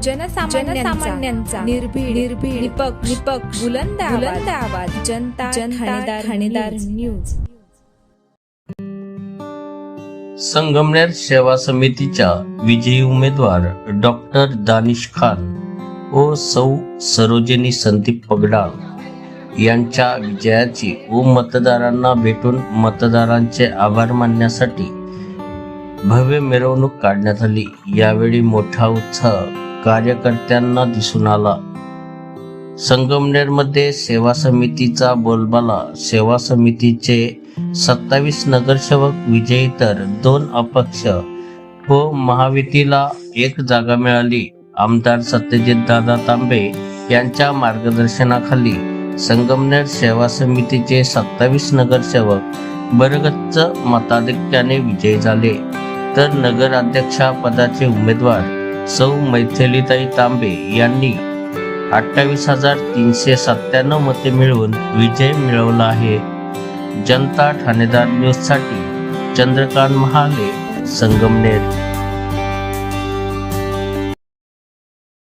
जनसामान्यांचा निर्भीड निपक्ष बुलंद आवाज जनता ठाणेदार न्यूज। संगमनेर सेवा समितीच्या विजयी उमेदवार डॉक्टर दानिश खान व सौ सरोजिनी संदीप पगडाळ यांच्या विजयाची व मतदारांना भेटून मतदारांचे आभार मानण्यासाठी भव्य मिरवणूक काढण्यात आली। यावेळी मोठा उत्साह कार्यकर्त्यांना दिसून आला। संगमनेरमध्ये सेवा समितीचा बोलबाला, सेवा समितीचे 27 नगरसेवक विजयी तर 2 अपक्ष व महायुतीला 1 जागा मिळाली। आमदार सत्यजित दादा तांबे यांच्या मार्गदर्शनाखाली संगमनेर सेवा समितीचे 27 नगरसेवक बरगच्च मताधिक्याने विजयी झाले, तर नगराध्यक्षा पदाचे उमेदवार सौ मैथिलीताई तांबे यांनी 28,397 मते मिळवून विजय मिळवला आहे। जनता ठाणेदार न्यूज साठी चंद्रकांत महाले, संगमनेर।